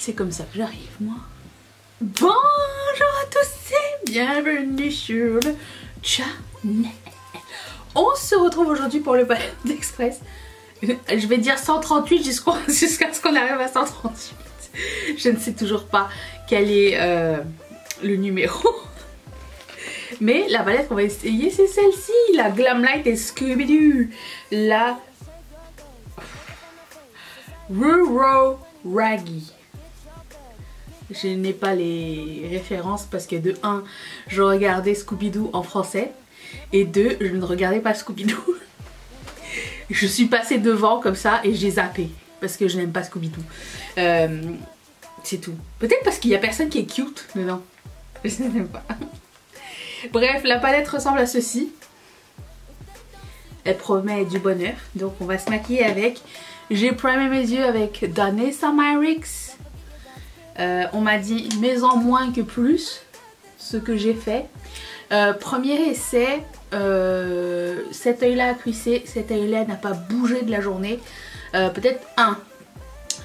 C'est comme ça que j'arrive, moi. Bonjour à tous et bienvenue sur le channel. On se retrouve aujourd'hui pour le palette d'Express. Je vais dire 138 jusqu'à ce qu'on arrive à 138. Je ne sais toujours pas quel est le numéro. Mais la palette qu'on va essayer, c'est celle-ci. La Glamlite et Scooby-Doo. La Ruro Raggy. Je n'ai pas les références parce que de 1, je regardais Scooby-Doo en français. Et 2, je ne regardais pas Scooby-Doo. Je suis passée devant comme ça et j'ai zappé. Parce que je n'aime pas Scooby-Doo. C'est tout. Peut-être parce qu'il n'y a personne qui est cute dedans. Je n'aime pas. Bref, la palette ressemble à ceci. Elle promet du bonheur. Donc on va se maquiller avec. J'ai primé mes yeux avec Danessa Myricks. On m'a dit mais en moins que plus. Ce que j'ai fait. Premier essai. Cet œil là a cuissé. Cet œil là n'a pas bougé de la journée. Peut-être 1.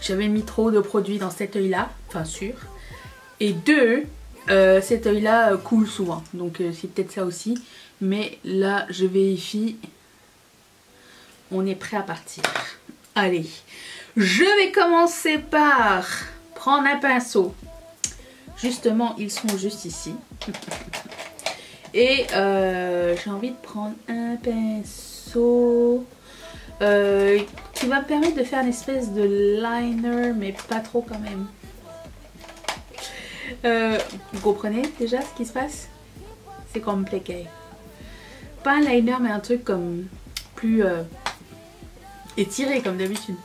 J'avais mis trop de produits dans cet œil là. Enfin sûr. Et 2. Cet œil là coule souvent. Donc c'est peut-être ça aussi. Mais là je vérifie. On est prêt à partir. Allez. Je vais commencer par prendre un pinceau. Justement ils sont juste ici. Et j'ai envie de prendre un pinceau qui va me permettre de faire une espèce de liner, mais pas trop quand même. Vous comprenez déjà ce qui se passe? C'est compliqué. Pas un liner, mais un truc comme plus étiré comme d'habitude.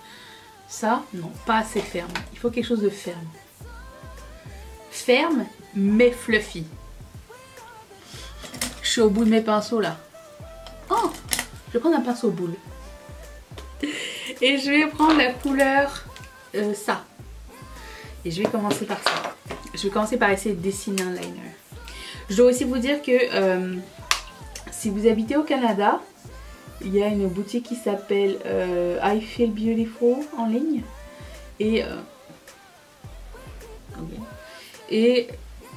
Ça, non, pas assez ferme. Il faut quelque chose de ferme. Ferme, mais fluffy. Je suis au bout de mes pinceaux là. Oh, je vais prendre un pinceau boule. Et je vais prendre la couleur ça. Et je vais commencer par ça. Je vais commencer par essayer de dessiner un liner. Je dois aussi vous dire que si vous habitez au Canada, il y a une boutique qui s'appelle I Feel Beautiful en ligne. Et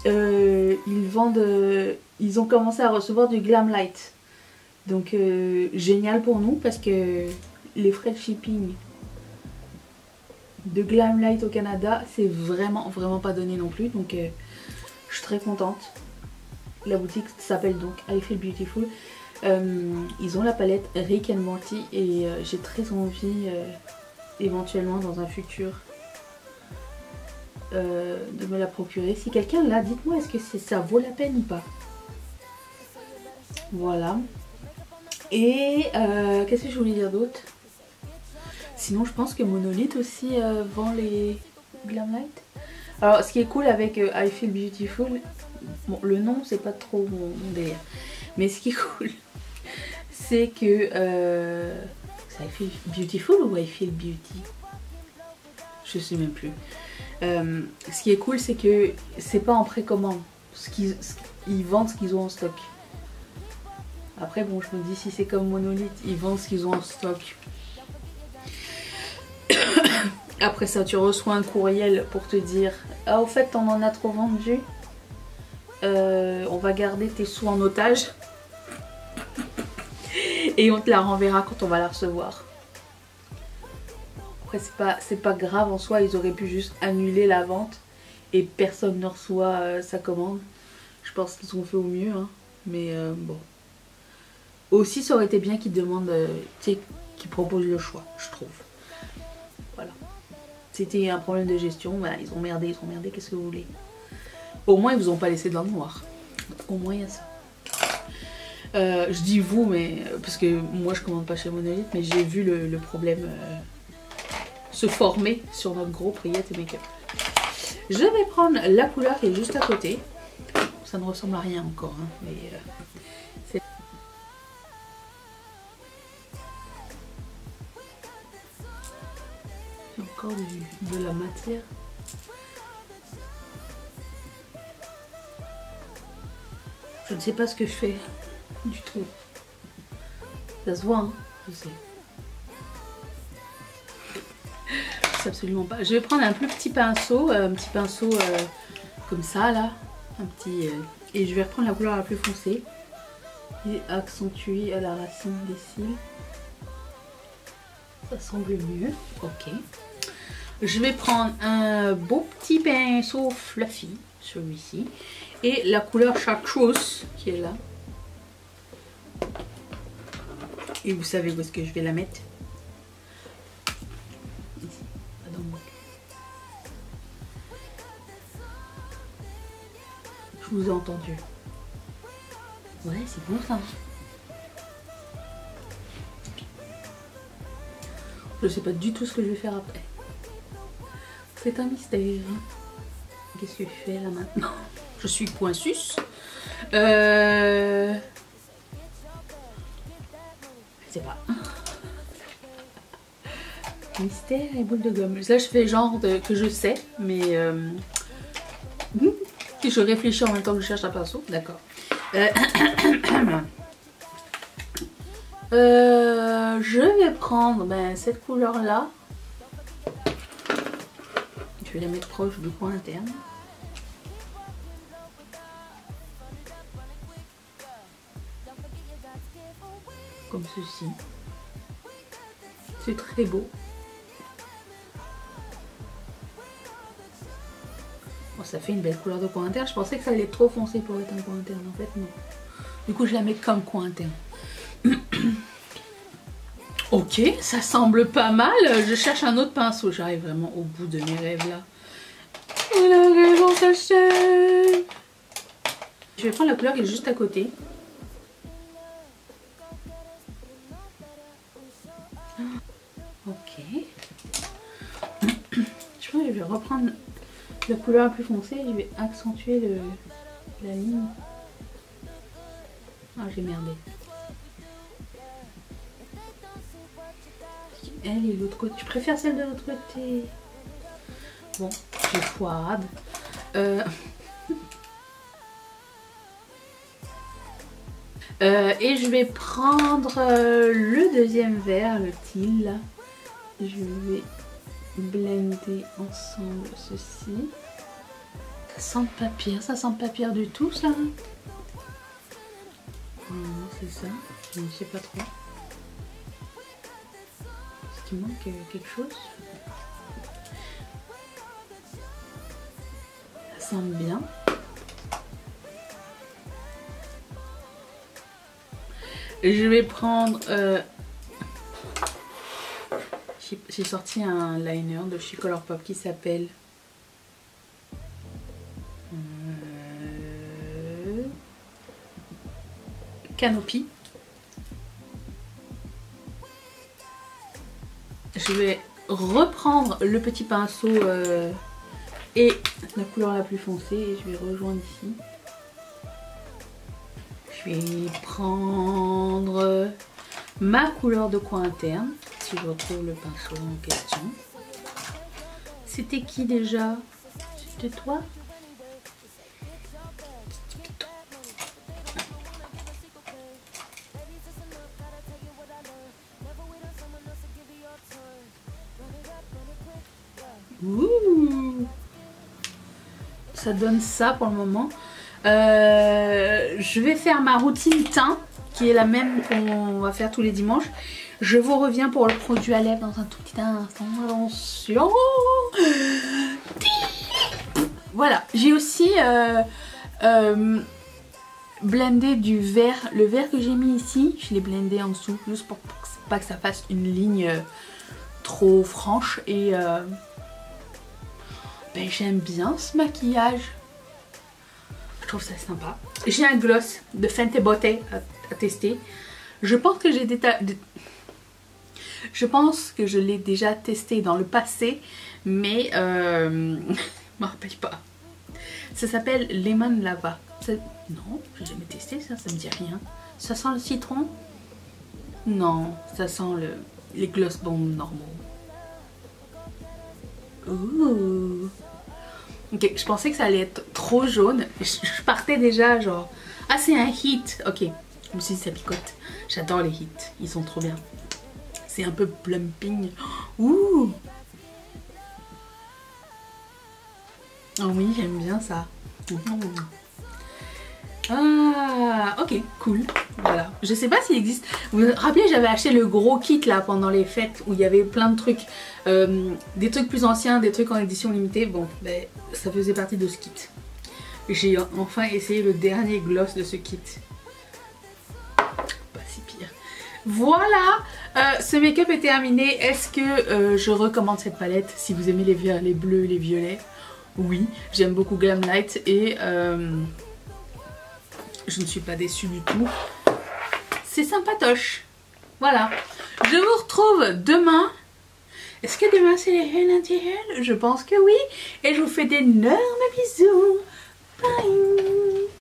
ils vendent... ils ont commencé à recevoir du Glamlite. Donc génial pour nous parce que les frais de shipping de Glamlite au Canada, c'est vraiment pas donné non plus. Donc je suis très contente. La boutique s'appelle donc I Feel Beautiful. Ils ont la palette Rick and Morty et j'ai très envie éventuellement dans un futur de me la procurer. Si quelqu'un l'a, dites-moi, est-ce que ça vaut la peine ou pas? Voilà. Et qu'est-ce que je voulais dire d'autre? Sinon je pense que Monolith aussi vend les Glamlite. Alors ce qui est cool avec I Feel Beautiful, bon, le nom c'est pas trop mon délire, mais ce qui est cool c'est que c'est I Feel Beautiful ou I Feel Beauty, je sais même plus. Ce qui est cool c'est que c'est pas en précommande, ils vendent ce qu'ils ont en stock. Après bon, je me dis si c'est comme Monolith, ils vendent ce qu'ils ont en stock. Après ça tu reçois un courriel pour te dire ah au fait on en a trop vendu, on va garder tes sous en otage et on te la renverra quand on va la recevoir. Après c'est pas grave en soi, ils auraient pu juste annuler la vente et personne ne reçoit sa commande. Je pense qu'ils ont fait au mieux hein. Mais bon. Aussi ça aurait été bien qu'ils demandent, tu sais, qu'ils proposent le choix, je trouve. Voilà. C'était un problème de gestion, voilà, ils ont merdé, qu'est-ce que vous voulez? Au moins ils vous ont pas laissé dans le noir. Au moins il y a ça. Je dis vous, mais parce que moi je commande pas chez Monolith, mais j'ai vu le problème se former sur notre gros Priette et Make-up. Je vais prendre la couleur qui est juste à côté. Ça ne ressemble à rien encore, hein, mais c'est... Encore de la matière. Je ne sais pas ce que je fais du tout. Ça se voit, hein, je sais. absolument pas. Je vais prendre un plus petit pinceau, comme ça là, un petit, et je vais reprendre la couleur la plus foncée et accentuer à la racine des cils. Ça semble mieux. Ok. Je vais prendre un beau petit pinceau fluffy, celui-ci, et la couleur chartreuse qui est là. Et vous savez où est-ce que je vais la mettre? Ici, dans mon cul. Je vous ai entendu. Ouais, c'est bon ça. Je sais pas du tout ce que je vais faire après. C'est un mystère. Qu'est-ce que je fais là maintenant? Je suis coinsus. Je sais pas. Mystère et boule de gomme. Là, je fais genre que je sais, mais que je réfléchis en même temps que je cherche un pinceau. D'accord. Je vais prendre cette couleur là. Je vais la mettre proche du coin interne. Comme ceci. C'est très beau. Bon, ça fait une belle couleur de coin interne. Je pensais que ça allait être trop foncé pour être un coin interne. En fait, non. Du coup, je la mets comme coin interne. Ok, ça semble pas mal. Je cherche un autre pinceau. J'arrive vraiment au bout de mes rêves là. Et la raison s'achève. Je vais prendre la couleur qui est juste à côté. Ok. Je pense que je vais reprendre la couleur la plus foncée et je vais accentuer la ligne. Ah, j'ai merdé. Elle est l'autre côté. Je préfère celle de l'autre côté. Bon, je foide. Et je vais prendre le deuxième vert, le teal là. Je vais blender ensemble ceci. Ça sent le papier, ça sent le papier du tout ça. C'est ça, je ne sais pas trop. Est-ce qu'il manque quelque chose? Ça sent bien. Je vais prendre... j'ai sorti un liner de chez Colourpop qui s'appelle... Canopy. Je vais reprendre le petit pinceau et la couleur la plus foncée et je vais rejoindre ici. Je vais prendre ma couleur de coin interne, si je retrouve le pinceau en question. C'était qui déjà? C'était toi? Ouh, ça donne ça pour le moment. Je vais faire ma routine teint qui est la même qu'on va faire tous les dimanches. Je vous reviens pour le produit à lèvres dans un tout petit instant. Attention. Voilà, j'ai aussi blendé du vert. Le vert que j'ai mis ici, je l'ai blendé en dessous juste pour pas que ça fasse une ligne trop franche. Et j'aime bien ce maquillage. Je trouve ça sympa. J'ai un gloss de Fenty Beauty à tester. Je pense que je l'ai déjà testé dans le passé, mais je me rappelle pas. Ça s'appelle Lemon Lava. Non, j'ai jamais testé ça, ça me dit rien. Ça sent le citron? Non, ça sent les gloss bombs normaux. Ouh. Ok, je pensais que ça allait être trop jaune. Je partais déjà genre... Ah, c'est un hit. Ok, je me suis dit ça picote. J'adore les hits, ils sont trop bien. C'est un peu plumping. Ouh. Oh oui, j'aime bien ça. Ah, ok, cool. Voilà. Je sais pas s'il existe. Vous vous rappelez, j'avais acheté le gros kit là pendant les fêtes où il y avait plein de trucs. Des trucs plus anciens, des trucs en édition limitée. Bon, ben, ça faisait partie de ce kit. J'ai enfin essayé le dernier gloss de ce kit. Pas si pire. Voilà, ce make-up est terminé. Est-ce que je recommande cette palette si vous aimez les verts, les bleus, les violets? Oui, j'aime beaucoup Glam Light et je ne suis pas déçue du tout. C'est sympatoche. Voilà. Je vous retrouve demain. Est-ce que demain c'est les Hélène Anti-Hell? Je pense que oui. Et je vous fais d'énormes bisous. Bye.